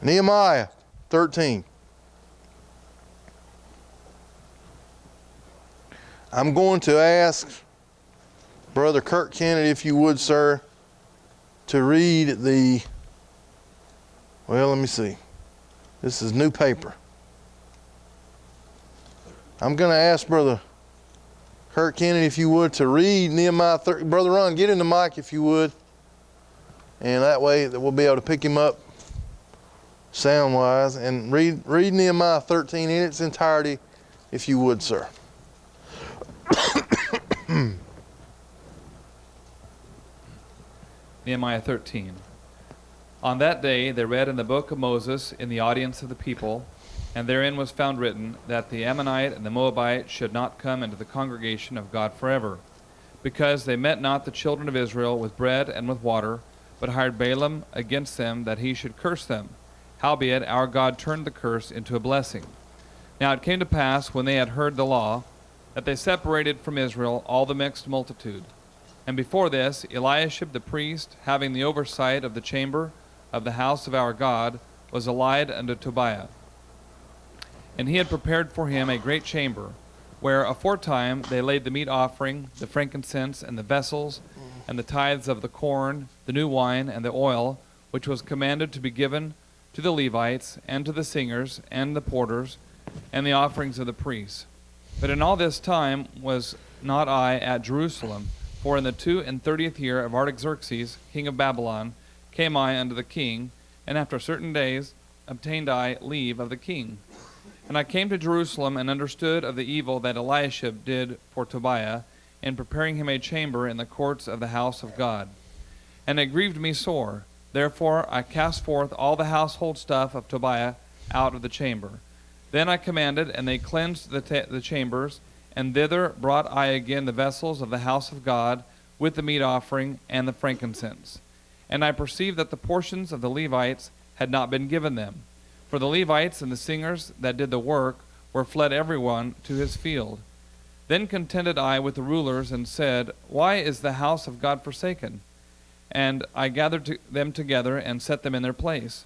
Nehemiah 13. I'm going to ask Brother Kirk Kennedy, if you would, sir, to read well, let me see. This is new paper. I'm going to ask Brother Kirk Kennedy, if you would, to read Nehemiah 13. Brother Ron, get in the mic if you would. And that way that we'll be able to pick him up sound-wise. And read Nehemiah 13 in its entirety, if you would, sir. Nehemiah 13. On that day they read in the book of Moses in the audience of the people, and therein was found written that the Ammonite and the Moabite should not come into the congregation of God forever, because they met not the children of Israel with bread and with water, but hired Balaam against them that he should curse them. Howbeit our God turned the curse into a blessing. Now it came to pass, when they had heard the law, that they separated from Israel all the mixed multitude. And before this, Eliashib the priest, having the oversight of the chamber of the house of our God, was allied unto Tobiah. And he had prepared for him a great chamber, where aforetime they laid the meat offering, the frankincense, and the vessels, and the tithes of the corn, the new wine, and the oil, which was commanded to be given to the Levites, and to the singers, and the porters, and the offerings of the priests. But in all this time was not I at Jerusalem, for in the 32nd year of Artaxerxes, king of Babylon, came I unto the king, and after certain days obtained I leave of the king. And I came to Jerusalem, and understood of the evil that Eliashib did for Tobiah, in preparing him a chamber in the courts of the house of God. And it grieved me sore. Therefore I cast forth all the household stuff of Tobiah out of the chamber. Then I commanded, and they cleansed the chambers, and thither brought I again the vessels of the house of God, with the meat offering and the frankincense. And I perceived that the portions of the Levites had not been given them. For the Levites and the singers that did the work were fled every one to his field. Then contended I with the rulers, and said, Why is the house of God forsaken? And I gathered them together, and set them in their place.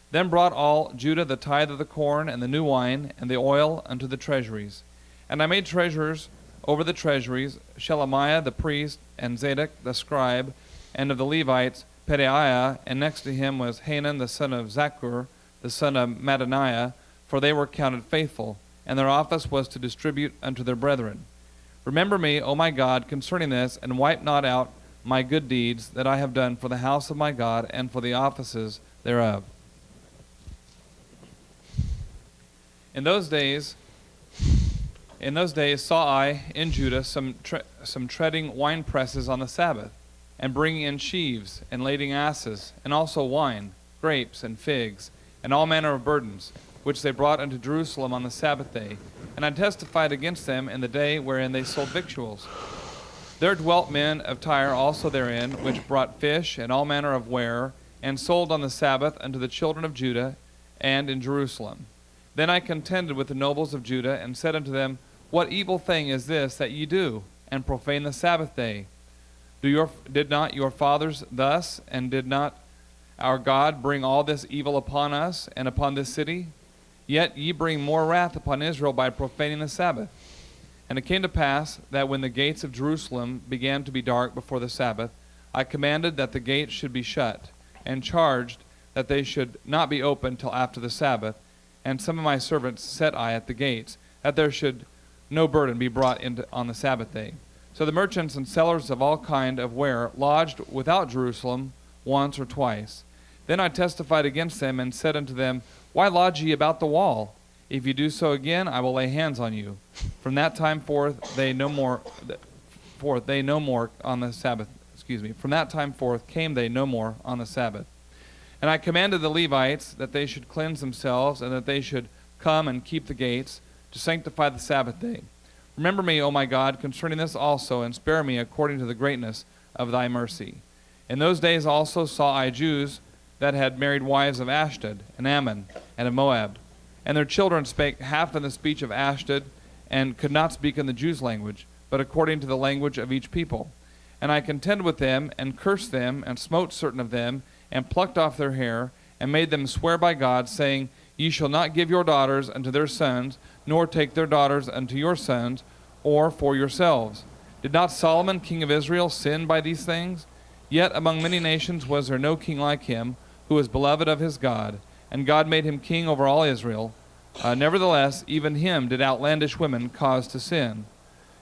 Then brought all Judah the tithe of the corn, and the new wine, and the oil unto the treasuries. And I made treasurers over the treasuries, Shelemiah the priest, and Zadok the scribe, and of the Levites, Pedaiah, and next to him was Hanan the son of Zaccur, the son of Mattaniah, for they were counted faithful, and their office was to distribute unto their brethren. Remember me, O my God, concerning this, and wipe not out my good deeds that I have done for the house of my God, and for the offices thereof. In those days saw I in Judah some treading wine presses on the Sabbath, and bringing in sheaves, and lading asses, and also wine, grapes, and figs, and all manner of burdens, which they brought unto Jerusalem on the Sabbath day. And I testified against them in the day wherein they sold victuals. There dwelt men of Tyre also therein, which brought fish and all manner of ware, and sold on the Sabbath unto the children of Judah, and in Jerusalem. Then I contended with the nobles of Judah, and said unto them, What evil thing is this that ye do, and profane the Sabbath day? Did not your fathers thus, and did not our God bring all this evil upon us, and upon this city? Yet ye bring more wrath upon Israel by profaning the Sabbath. And it came to pass, that when the gates of Jerusalem began to be dark before the Sabbath, I commanded that the gates should be shut, and charged that they should not be opened till after the Sabbath. And some of my servants set I at the gates, that there should no burden be brought in on the Sabbath day. So the merchants and sellers of all kind of ware lodged without Jerusalem once or twice. Then I testified against them, and said unto them, Why lodge ye about the wall? If you do so again, I will lay hands on you. From that time forth they no more on the Sabbath. From that time forth came they no more on the Sabbath. And I commanded the Levites that they should cleanse themselves, and that they should come and keep the gates, to sanctify the Sabbath day. Remember me, O my God, concerning this also, and spare me according to the greatness of thy mercy. In those days also saw I Jews that had married wives of Ashdod, and Ammon, and of Moab. And their children spake half in the speech of Ashdod, and could not speak in the Jews' language, but according to the language of each people. And I contended with them, and cursed them, and smote certain of them, and plucked off their hair, and made them swear by God, saying, Ye shall not give your daughters unto their sons, nor take their daughters unto your sons, or for yourselves. Did not Solomon king of Israel sin by these things? Yet among many nations was there no king like him, who was beloved of his God, and God made him king over all Israel. Nevertheless, even him did outlandish women cause to sin.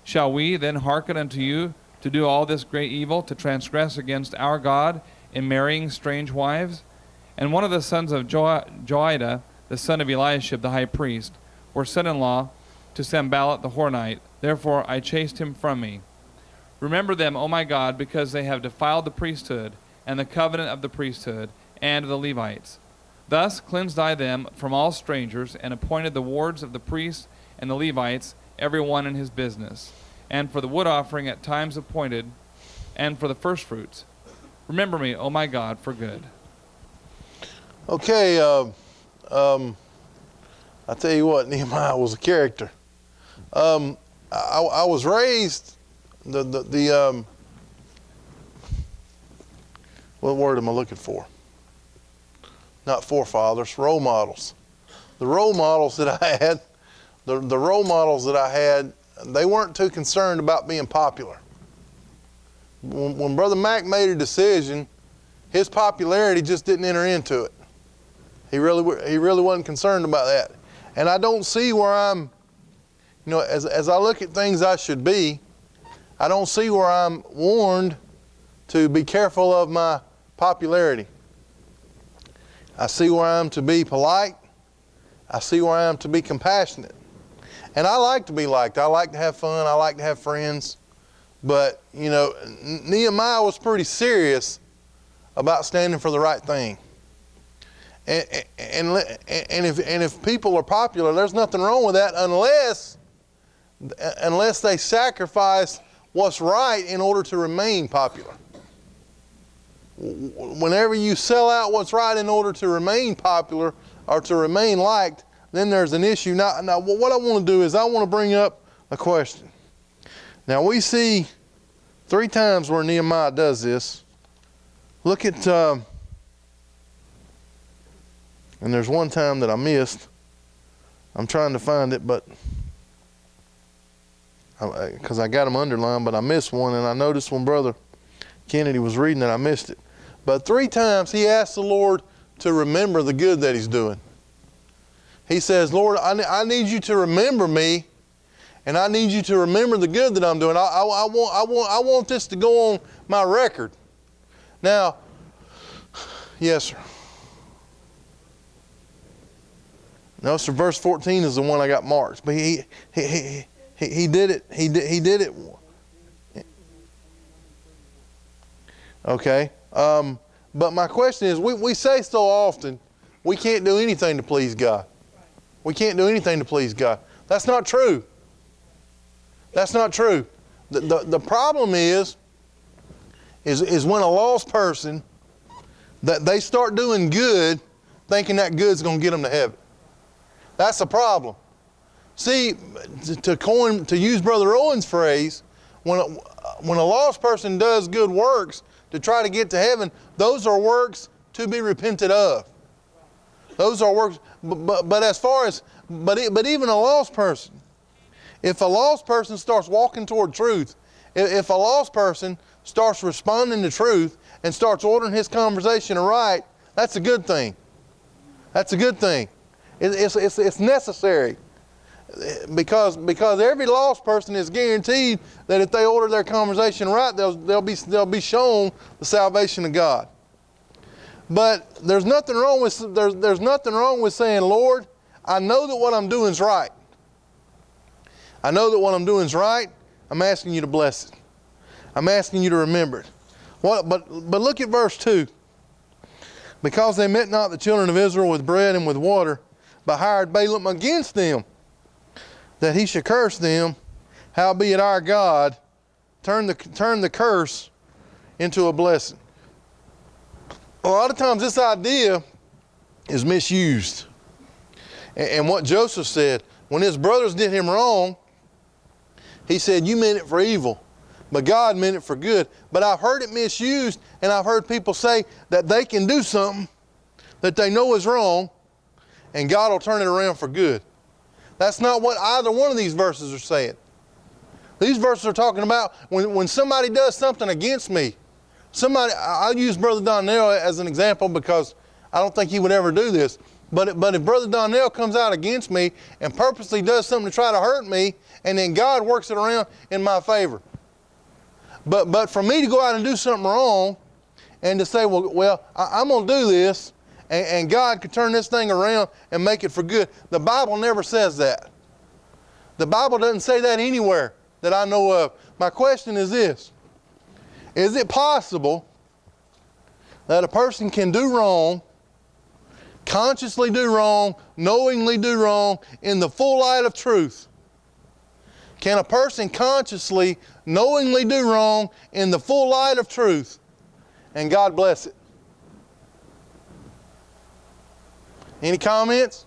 Shall we then hearken unto you to do all this great evil, to transgress against our God in marrying strange wives? And one of the sons of Joiada, the son of Eliashib the high priest, were son-in-law to Sanballat the Horonite. Therefore I chased him from me. Remember them, O my God, because they have defiled the priesthood, and the covenant of the priesthood, and of the Levites. Thus cleansed I them from all strangers, and appointed the wards of the priests and the Levites, every one in his business, and for the wood offering at times appointed, and for the firstfruits. Remember me, O my God, for good. Okay, I tell you what, Nehemiah was a character. I was raised what word am I looking for? Not forefathers, role models. The role models that I had, the role models that I had, they weren't too concerned about being popular. When Brother Mac made a decision, his popularity just didn't enter into it. He really wasn't concerned about that. And I don't see where I'm, as I look at things I should be, I don't see where I'm warned to be careful of my popularity. I see where I'm to be polite. I see where I am to be compassionate. And I like to be liked. I like to have fun. I like to have friends. But, Nehemiah was pretty serious about standing for the right thing. And if people are popular, there's nothing wrong with that unless they sacrifice what's right in order to remain popular. Whenever you sell out what's right in order to remain popular or to remain liked, then there's an issue. Now what I want to do is I want to bring up a question. Now we see 3 times where Nehemiah does this. Look at, and there's one time that I missed. I'm trying to find it, but because I got them underlined, but I missed one, and I noticed when Brother Kennedy was reading it, I missed it. But 3 times he asked the Lord to remember the good that he's doing. He says, Lord, I need you to remember me, and I need you to remember the good that I'm doing. I want this to go on my record. Now, yes, sir. No, sir. Verse 14 is the one I got marked, but he did it. He did it. Okay. But my question is, we say so often, we can't do anything to please God. We can't do anything to please God. That's not true. That's not true. The problem is when a lost person, that they start doing good, thinking that good's going to get them to heaven. That's the problem. See, to use Brother Owen's phrase, when a lost person does good works to try to get to heaven, those are works to be repented of. Those are works, but even a lost person, if a lost person starts walking toward truth, if a lost person starts responding to truth and starts ordering his conversation aright, that's a good thing. That's a good thing. It's necessary. Because every lost person is guaranteed that if they order their conversation right, they'll be shown the salvation of God. But there's nothing wrong with saying, Lord, I know that what I'm doing is right. I know that what I'm doing is right. I'm asking you to bless it. I'm asking you to remember it. But look at verse 2. Because they met not the children of Israel with bread and with water, but hired Balaam against them, that he should curse them, howbeit our God turned the curse into a blessing. A lot of times this idea is misused. And what Joseph said, when his brothers did him wrong, he said, you meant it for evil, but God meant it for good. But I've heard it misused, and I've heard people say that they can do something that they know is wrong, and God will turn it around for good. That's not what either one of these verses are saying. These verses are talking about when somebody does something against me. I'll use Brother Donnell as an example because I don't think he would ever do this. But if Brother Donnell comes out against me and purposely does something to try to hurt me, and then God works it around in my favor. But for me to go out and do something wrong and to say, well, I'm going to do this, and God could turn this thing around and make it for good. The Bible never says that. The Bible doesn't say that anywhere that I know of. My question is this. Is it possible that a person can do wrong, consciously do wrong, knowingly do wrong, in the full light of truth? Can a person consciously, knowingly do wrong in the full light of truth, and God bless it? Any comments?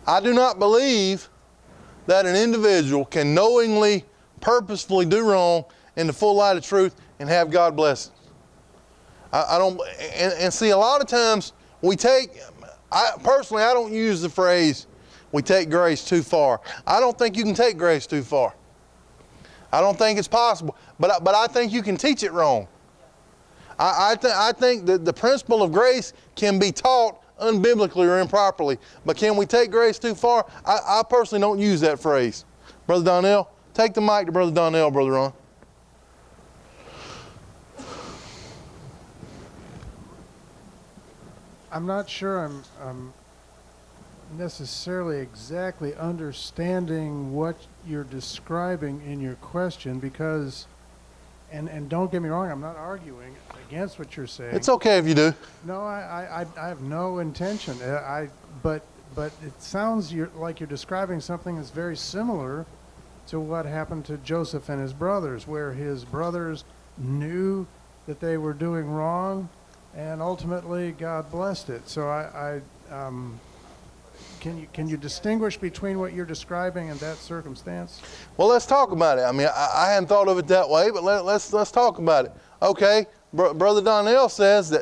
I do not believe that an individual can knowingly, purposefully do wrong in the full light of truth and have God bless it. I don't, and see, a lot of times personally, I don't use the phrase, we take grace too far. I don't think you can take grace too far. I don't think it's possible, but I think you can teach it wrong. I think that the principle of grace can be taught unbiblically or improperly, but can we take grace too far? I personally don't use that phrase. Brother Donnell, take the mic to Brother Donnell, Brother Ron. I'm not sure I'm necessarily exactly understanding what you're describing in your question, because, and don't get me wrong, I'm not arguing against what you're saying. It's okay if you do. No, I have no intention. But it sounds like you're describing something that's very similar to what happened to Joseph and his brothers, where his brothers knew that they were doing wrong, and ultimately God blessed it. So can you distinguish between what you're describing and that circumstance? Well, let's talk about it. I mean, I hadn't thought of it that way, but let's talk about it. Okay, Brother Donnell says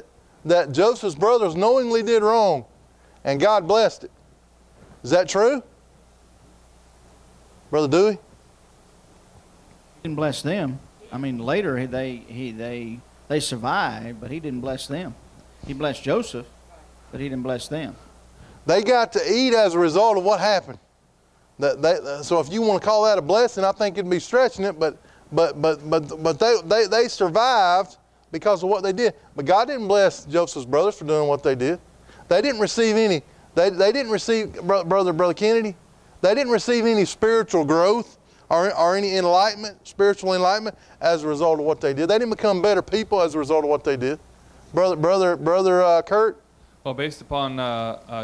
that Joseph's brothers knowingly did wrong, and God blessed it. Is that true? Brother Dewey? He didn't bless them. I mean, later they survived, but he didn't bless them. He blessed Joseph, but he didn't bless them. They got to eat as a result of what happened. So if you want to call that a blessing, I think it'd be stretching it, but they survived because of what they did. But God didn't bless Joseph's brothers for doing what they did. They didn't receive any. They didn't receive, Brother Kennedy, they didn't receive any spiritual growth or any enlightenment, spiritual enlightenment as a result of what they did. They didn't become better people as a result of what they did. Brother Kurt? Well, based upon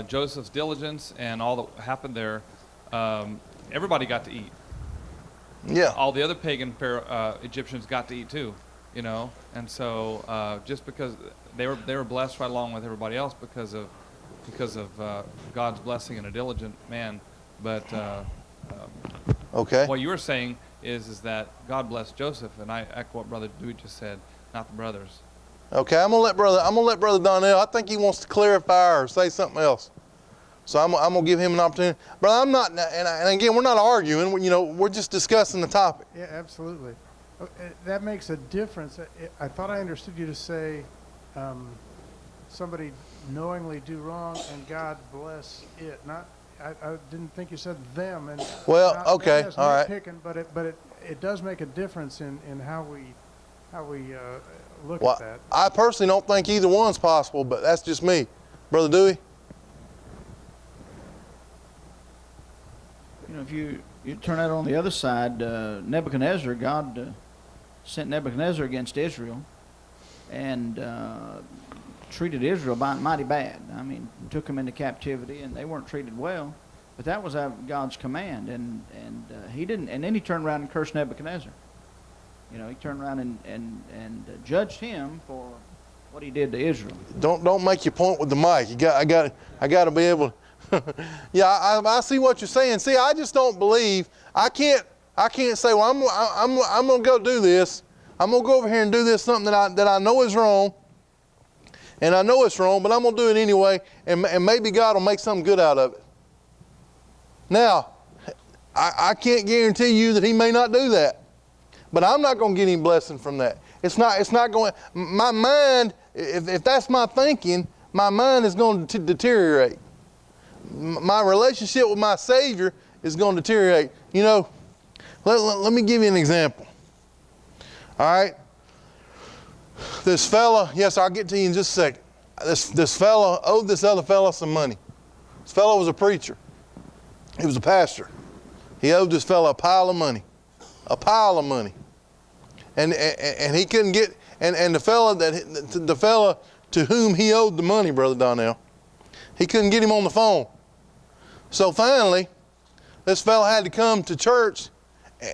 Joseph's diligence and all that happened there, everybody got to eat. Yeah. All the other pagan Egyptians got to eat too, you know. And so just because they were blessed right along with everybody else because of God's blessing and a diligent man. But okay. what you were saying is that God blessed Joseph, and I echo what Brother Dewey just said, not the brothers. Okay, I'm gonna let Brother Donnell. I think he wants to clarify or say something else. So I'm gonna give him an opportunity. Brother, I'm not, and again, we're not arguing. We're just discussing the topic. Yeah, absolutely. That makes a difference. I thought I understood you to say somebody knowingly do wrong and God bless it. Not, I didn't think you said them. And well, okay, all right. Picking, but it does make a difference in how we look Well, at that. I personally don't think either one's possible, but that's just me. Brother Dewey? You know, if you turn out on the other side, Nebuchadnezzar, God sent Nebuchadnezzar against Israel and treated Israel mighty bad. I mean, took them into captivity, and they weren't treated well. But that was God's command, and he didn't. And then he turned around and cursed Nebuchadnezzar. You know, he turned around and judged him for what he did to Israel. Don't make your point with the mic. I got to be able to. Yeah, I see what you're saying. See, I just don't believe. I can't say, well, I'm going to go do this, I'm going to go over here and do this something that I know is wrong. And I know it's wrong, but I'm going to do it anyway, and maybe God will make something good out of it. Now, I can't guarantee you that he may not do that. But I'm not going to get any blessing from that. It's not going, my mind, if that's my thinking, my mind is going to deteriorate. My relationship with my Savior is going to deteriorate. You know, let me give you an example. All right? This fella, yes, I'll get to you in just a second. This fella owed this other fella some money. This fella was a preacher. He was a pastor. He owed this fella a pile of money. A pile of money. And he couldn't get, and the fella to whom he owed the money, Brother Donnell, he couldn't get him on the phone. So finally, this fella had to come to church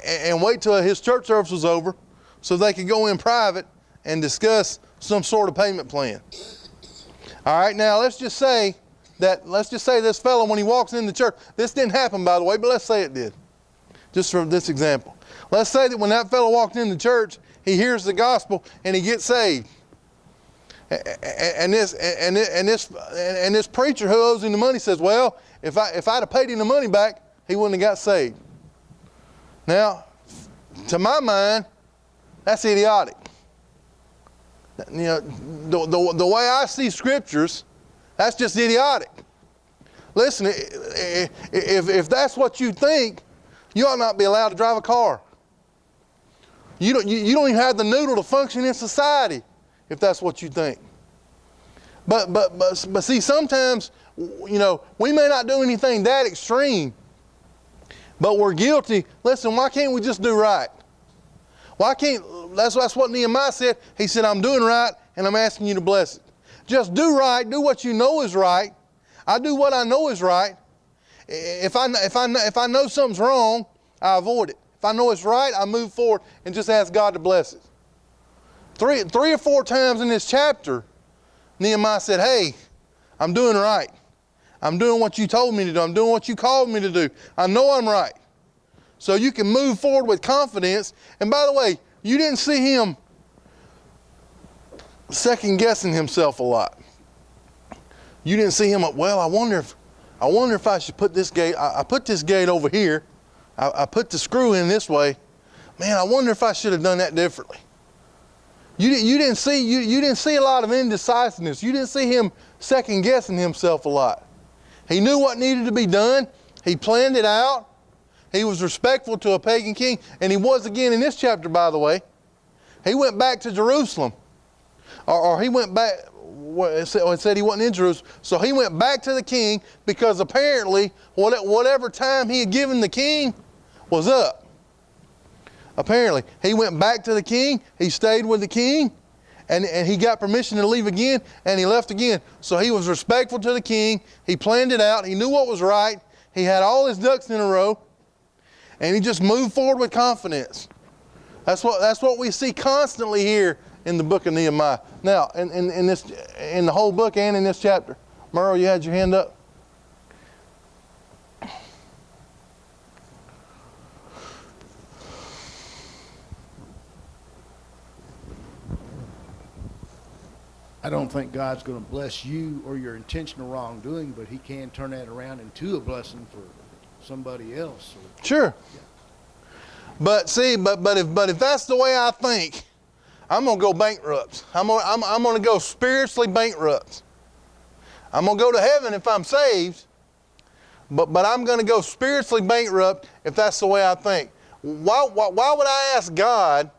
and wait till his church service was over so they could go in private and discuss some sort of payment plan. All right, now let's just say this fellow, when he walks in the church, this didn't happen, by the way, but let's say it did, just for this example. Let's say that when that fellow walked in the church, he hears the gospel and he gets saved. And this preacher who owes him the money says, well, if I'd have paid him the money back, he wouldn't have got saved. Now, to my mind, that's idiotic. You know, the way I see scriptures, that's just idiotic. Listen, if that's what you think, you ought not be allowed to drive a car. You don't even have the noodle to function in society if that's what you think. But see, sometimes, you know, we may not do anything that extreme, but we're guilty. Listen, why can't we just do right? Why can't, that's what Nehemiah said. He said, I'm doing right and I'm asking you to bless it. Just do right, do what you know is right. I do what I know is right. If I know something's wrong, I avoid it. If I know it's right, I move forward and just ask God to bless it. Three or four times in this chapter, Nehemiah said, hey, I'm doing right. I'm doing what you told me to do. I'm doing what you called me to do. I know I'm right. So you can move forward with confidence. And by the way, you didn't see him second guessing himself a lot. You didn't see him, well, I wonder if I should put this gate, I put this gate over here. I put the screw in this way. Man, I wonder if I should have done that differently. You didn't see a lot of indecisiveness. You didn't see him second guessing himself a lot. He knew what needed to be done. He planned it out. He was respectful to a pagan king, and he was again in this chapter, by the way. He went back to Jerusalem, or he went back. It said he wasn't in Jerusalem, so he went back to the king because apparently whatever time he had given the king was up. Apparently, he went back to the king. He stayed with the king, and he got permission to leave again, and he left again. So he was respectful to the king. He planned it out. He knew what was right. He had all his ducks in a row, and he just moved forward with confidence. That's what we see constantly here in the book of Nehemiah. Now, in the whole book and in this chapter. Merle, you had your hand up? I don't think God's going to bless you or your intentional wrongdoing, but he can turn that around into a blessing for somebody else. Sure. Yeah. But see, but if that's the way I think, I'm going to go bankrupt. I'm going to go spiritually bankrupt. I'm going to go to heaven if I'm saved, but I'm going to go spiritually bankrupt if that's the way I think. Why would I ask God?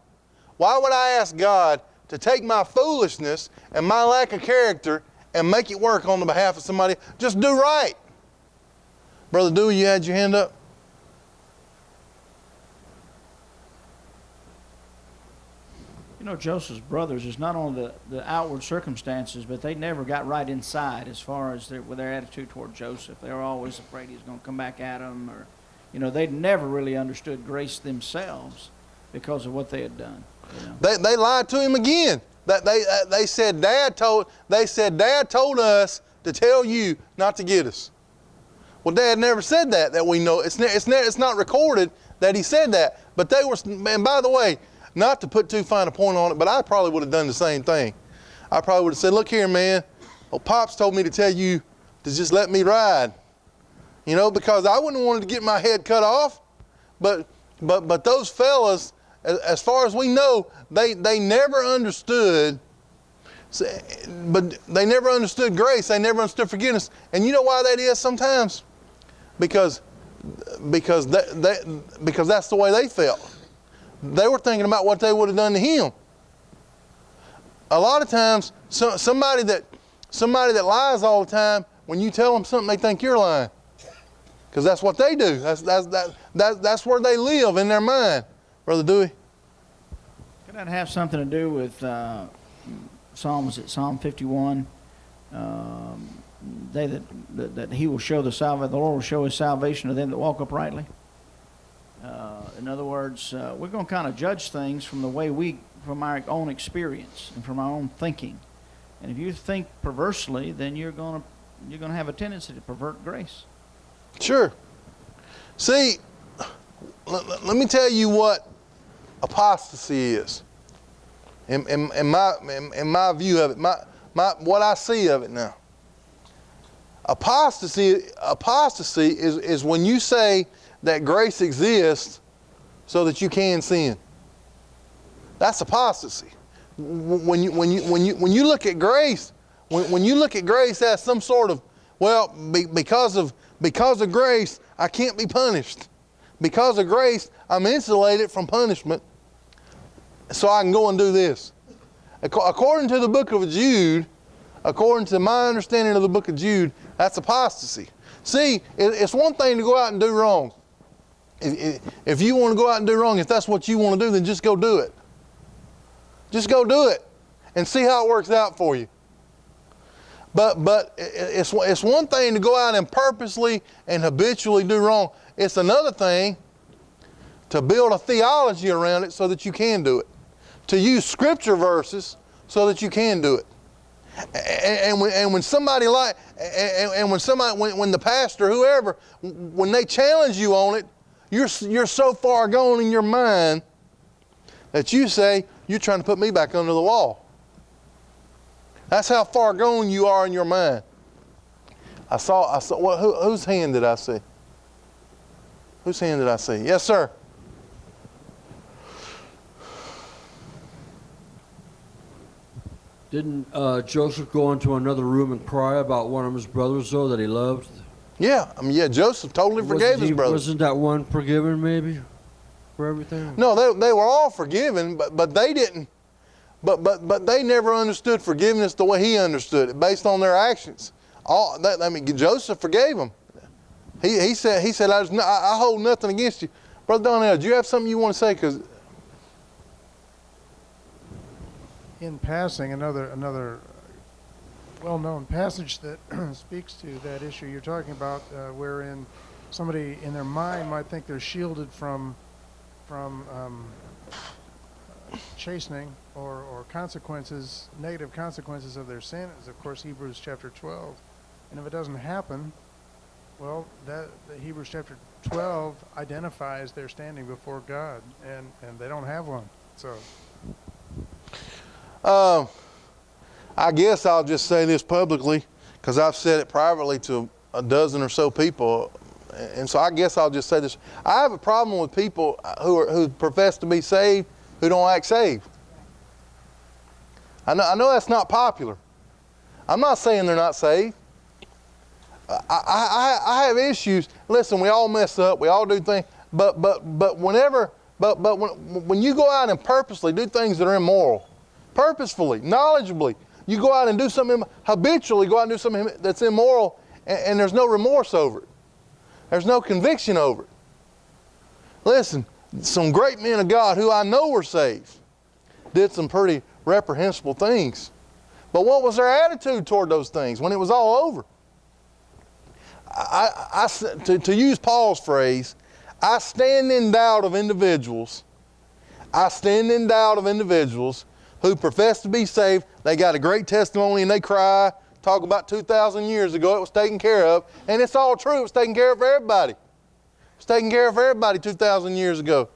Why would I ask God to take my foolishness and my lack of character and make it work on the behalf of somebody? Just do right. Brother Dewey, you had your hand up? You know, Joseph's brothers is not only the outward circumstances, but they never got right inside as far as their attitude toward Joseph. They were always afraid he was going to come back at them, or, you know, they'd never really understood grace themselves because of what they had done. You know? They lied to him again. They said Dad told us to tell you not to get us. Well, Dad never said that we know. It's not recorded that he said that. But they were. And by the way, not to put too fine a point on it, but I probably would have done the same thing. I probably would have said, look here, man, well, Pops told me to tell you to just let me ride. You know, because I wouldn't have wanted to get my head cut off. But those fellas, as far as we know, they never understood. But they never understood grace. They never understood forgiveness. And you know why that is sometimes? Because that's the way they felt. They were thinking about what they would have done to him. A lot of times, somebody that lies all the time, when you tell them something, they think you're lying. Because that's what they do. That's where they live in their mind. Brother Dewey? Could that have something to do with Psalm 51? That he will show the Lord will show his salvation to them that walk uprightly. In other words, we're going to kind of judge things from our own experience and from our own thinking. And if you think perversely, then you're going to have a tendency to pervert grace. Sure. See, let me tell you what apostasy is. In my view of it, what I see of it now. Apostasy is when you say that grace exists so that you can sin. That's apostasy. When you look at grace, when you look at grace as some sort of, well, because of grace, I can't be punished. Because of grace, I'm insulated from punishment, so I can go and do this. According to the book of Jude, according to my understanding of the book of Jude, that's apostasy. See, it's one thing to go out and do wrong. If you want to go out and do wrong, if that's what you want to do, then just go do it. Just go do it and see how it works out for you. But it's one thing to go out and purposely and habitually do wrong. It's another thing to build a theology around it so that you can do it. To use scripture verses so that you can do it. And when the pastor, whoever, when they challenge you on it, you're so far gone in your mind that you say, you're trying to put me back under the wall. That's how far gone you are in your mind. I saw. Whose hand did I see? Whose hand did I see? Yes, sir. Didn't Joseph go into another room and cry about one of his brothers, though, that he loved? Yeah, Joseph totally forgave his brothers. Wasn't that one forgiven, maybe, for everything? No, they were all forgiven, but they didn't. But they never understood forgiveness the way he understood it, based on their actions. Joseph forgave them. He said, I hold nothing against you. Brother Donnell, do you have something you want to say? Because in passing, another well-known passage that speaks to that issue you're talking about, wherein somebody in their mind might think they're shielded from chastening or consequences, negative consequences of their sin, is of course Hebrews chapter 12. And if it doesn't happen, well, the Hebrews chapter 12 identifies their standing before God, and they don't have one. So I guess I'll just say this publicly, because I've said it privately to a dozen or so people, and so I guess I'll just say this. I have a problem with people who profess to be saved who don't act saved. I know that's not popular. I'm not saying they're not saved. I have issues. Listen, we all mess up. We all do things. But when you go out and purposely do things that are immoral, purposefully, knowledgeably, you go out and do something, habitually go out and do something that's immoral, and there's no remorse over it. There's no conviction over it. Listen, some great men of God who I know were saved did some pretty reprehensible things. But what was their attitude toward those things when it was all over? To use Paul's phrase, I stand in doubt of individuals. I stand in doubt of individuals who profess to be saved. They got a great testimony and they cry, talk about 2,000 years ago it was taken care of. And it's all true. It was taken care of for everybody. It was taken care of for everybody 2,000 years ago.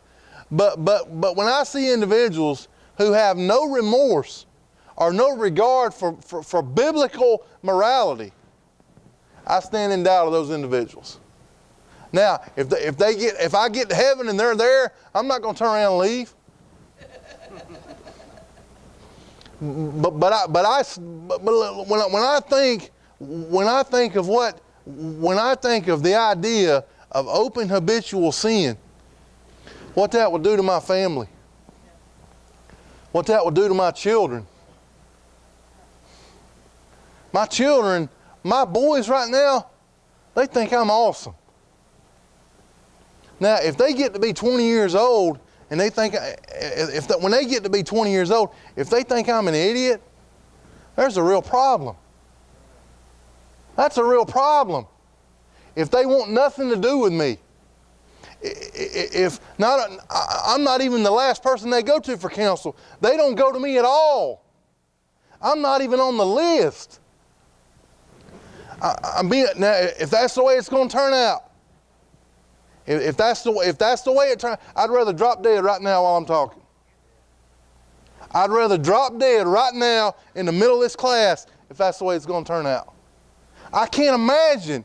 But when I see individuals who have no remorse or no regard for biblical morality, I stand in doubt of those individuals. Now, if I get to heaven and they're there, I'm not going to turn around and leave. But when I think of the idea of open habitual sin, what that will do to my family, what that will do to my children. My children, my boys right now, they think I'm awesome. Now, if they get to be 20 years old and they think, when they get to be 20 years old, if they think I'm an idiot, there's a real problem. That's a real problem. If they want nothing to do with me, I'm not even the last person they go to for counsel. They don't go to me at all. I'm not even on the list. Now, if that's the way it's going to turn out, if that's the way it turns, I'd rather drop dead right now while I'm talking. I'd rather drop dead right now in the middle of this class if that's the way it's going to turn out. I can't imagine,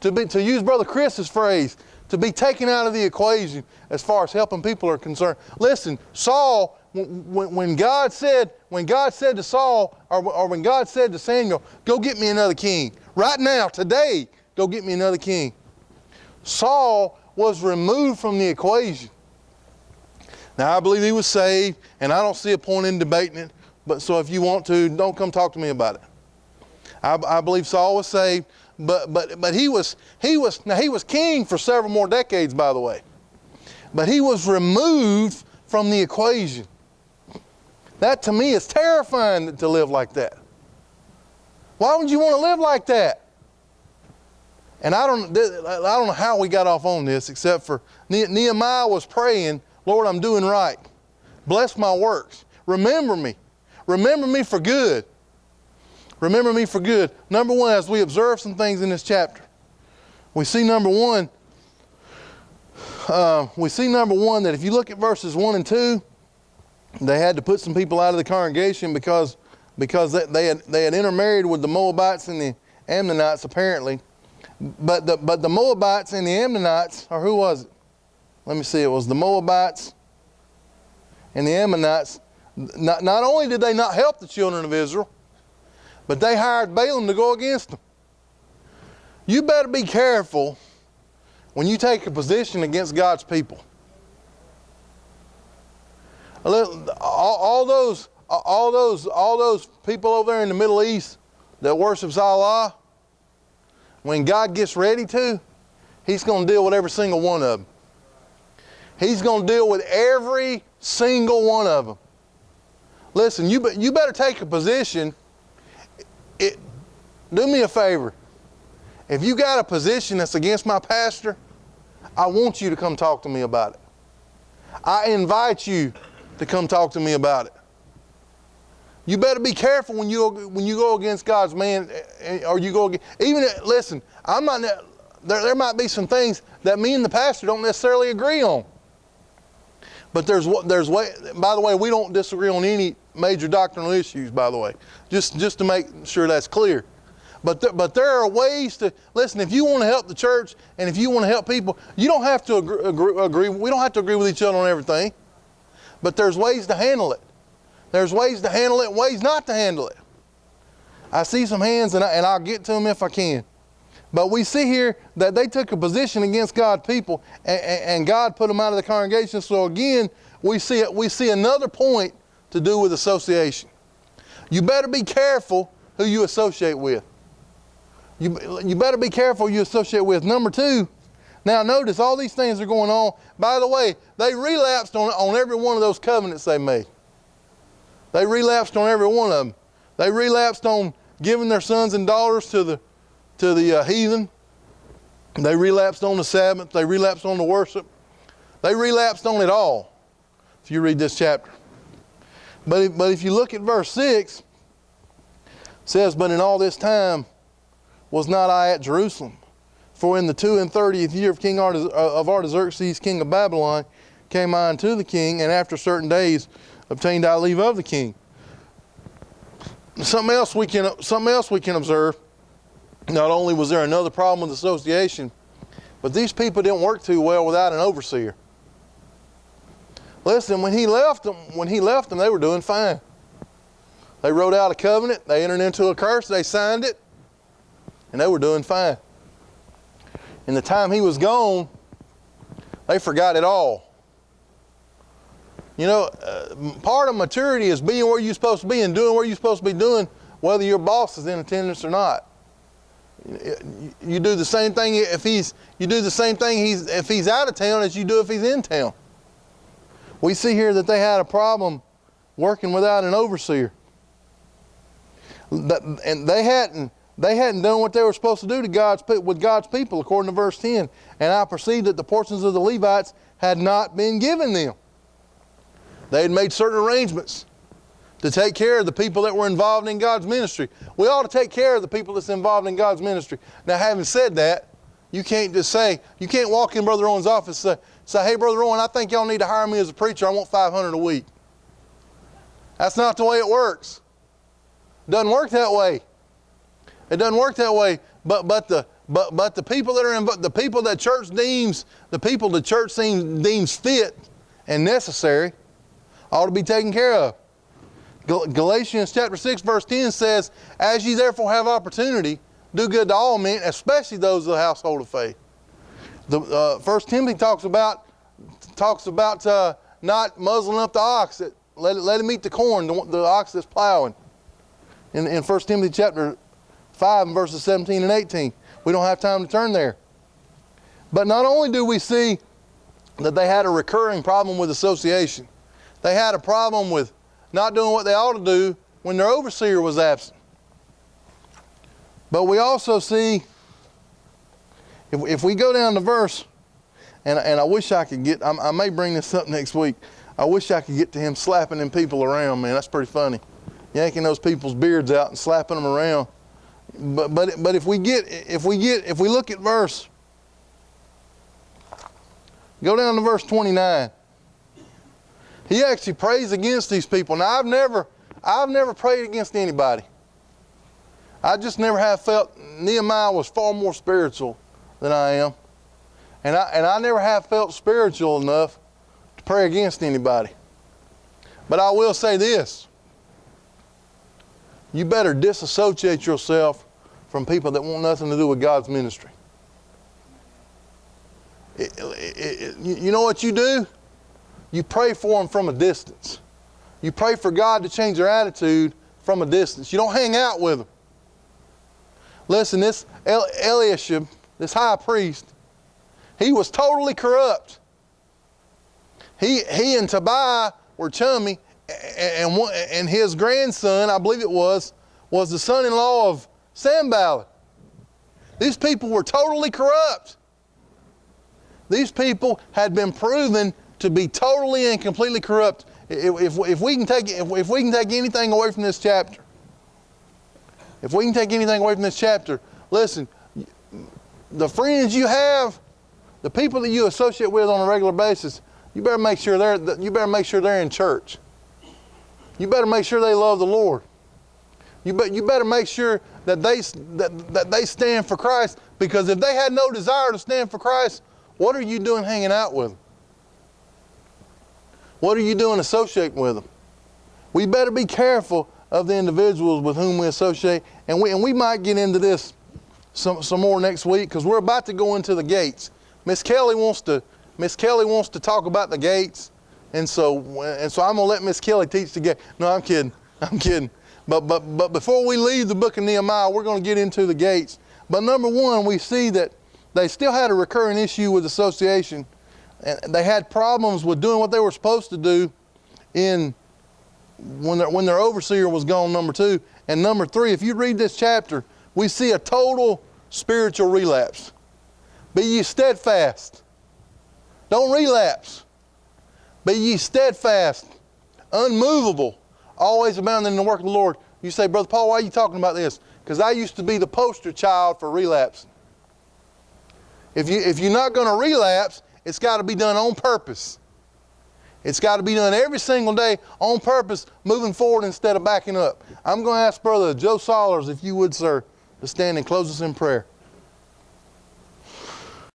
to use Brother Chris's phrase, to be taken out of the equation as far as helping people are concerned. Listen, Saul, when God said to Saul, or when God said to Samuel, go get me another king. Right now, today, go get me another king. Saul was removed from the equation. Now, I believe he was saved, and I don't see a point in debating it, but so if you want to, don't come talk to me about it. I believe Saul was saved, but he was king for several more decades, by the way. But he was removed from the equation. That to me is terrifying to live like that. Why would you want to live like that? And I don't know how we got off on this, except for Nehemiah was praying, Lord, I'm doing right. Bless my works. Remember me. Remember me for good. Remember me for good. Number one, as we observe some things in this chapter, we see number one that if you look at verses 1 and 2, they had to put some people out of the congregation because they had intermarried with the Moabites and the Ammonites apparently. But the Moabites and the Ammonites, or who was it? Let me see, it was the Moabites and the Ammonites. Not only did they not help the children of Israel, but they hired Balaam to go against them. You better be careful when you take a position against God's people. All those people over there in the Middle East that worships Allah, when God gets ready to, He's going to deal with every single one of them. He's going to deal with every single one of them. Listen, you better take a position. Do me a favor. If you got a position that's against my pastor, I want you to come talk to me about it. I invite you to come talk to me about it. You better be careful when you go against God's man, or you go against, listen. There might be some things that me and the pastor don't necessarily agree on. But there's way. By the way, we don't disagree on any major doctrinal issues. By the way, just to make sure that's clear. But there are ways to listen. If you want to help the church and if you want to help people, you don't have to agree. We don't have to agree with each other on everything. But there's ways to handle it. There's ways to handle it and ways not to handle it. I see some hands, and I'll get to them if I can. But we see here that they took a position against God's people, and God put them out of the congregation. So again, we see another point to do with association. You better be careful who you associate with. You better be careful who you associate with. Number two, now notice all these things are going on. By the way, they relapsed on every one of those covenants they made. They relapsed on every one of them. They relapsed on giving their sons and daughters to the heathen. They relapsed on the Sabbath. They relapsed on the worship. They relapsed on it all, if you read this chapter. But if you look at verse 6, it says, "But in all this time was not I at Jerusalem. For in the 32nd year of King of Artaxerxes, king of Babylon, came I unto the king, and after certain days obtained I leave of the king. Something else we can observe. Not only was there another problem with association, but these people didn't work too well without an overseer. Listen, when he left them, they were doing fine. They wrote out a covenant, they entered into a curse, they signed it, and they were doing fine. In the time he was gone, they forgot it all. You know, part of maturity is being where you're supposed to be and doing what you're supposed to be doing, whether your boss is in attendance or not. You do the same thing if he's out of town as you do if he's in town. We see here that they had a problem working without an overseer. And they hadn't done what they were supposed to do with God's people, according to verse 10. And I perceived that the portions of the Levites had not been given them. They had made certain arrangements to take care of the people that were involved in God's ministry. We ought to take care of the people that's involved in God's ministry. Now, having said that, you can't walk in Brother Owen's office and say, hey, Brother Owen, I think y'all need to hire me as a preacher. I want $500 a week. That's not the way it works. It doesn't work that way. It doesn't work that way. But the people that are the people that the church deems fit and necessary ought to be taken care of. Galatians chapter 6 verse 10 says, as ye therefore have opportunity, do good to all men, especially those of the household of faith. The 1 Timothy talks about not muzzling up the ox. Let him eat the corn, the ox that's plowing. In 1 Timothy chapter 5 and verses 17 and 18. We don't have time to turn there. But not only do we see that they had a recurring problem with association, they had a problem with not doing what they ought to do when their overseer was absent. But we also see, if we go down to verse, and I wish I could get, I may bring this up next week. I wish I could get to him slapping them people around, man. That's pretty funny. Yanking those people's beards out and slapping them around. But if we look at verse, go down to verse 29. He actually prays against these people. Now I've never prayed against anybody. I just never have felt Nehemiah was far more spiritual than I am. And I never have felt spiritual enough to pray against anybody. But I will say this. You better disassociate yourself from people that want nothing to do with God's ministry. You know what you do? You pray for them from a distance. You pray for God to change their attitude from a distance. You don't hang out with them. Listen, this Eliashib, this high priest, he was totally corrupt. He and Tobiah were chummy, and his grandson, I believe it was the son-in-law of Sanballat. These people were totally corrupt. These people had been proven to be totally and completely corrupt. If we can take anything away from this chapter, listen, the friends you have, the people that you associate with on a regular basis, you better make sure they're in church. You better make sure they love the Lord. You better make sure that they stand for Christ, because if they had no desire to stand for Christ, what are you doing hanging out with them? What are you doing associating with them? We better be careful of the individuals with whom we associate, and we might get into this some more next week, because we're about to go into the gates. Miss Kelly wants to talk about the gates, and so I'm gonna let Miss Kelly teach the gate. No, I'm kidding. But before we leave the book of Nehemiah, we're going to get into the gates. But number one, we see that they still had a recurring issue with association. And they had problems with doing what they were supposed to do when their overseer was gone, number two. And number three, if you read this chapter, we see a total spiritual relapse. Be ye steadfast. Don't relapse. Be ye steadfast, unmovable, always abounding in the work of the Lord. You say, Brother Paul, why are you talking about this? Because I used to be the poster child for relapsing. If you're not going to relapse, it's got to be done on purpose. It's got to be done every single day on purpose, moving forward instead of backing up. I'm going to ask Brother Joe Sollers, if you would, sir, to stand and close us in prayer.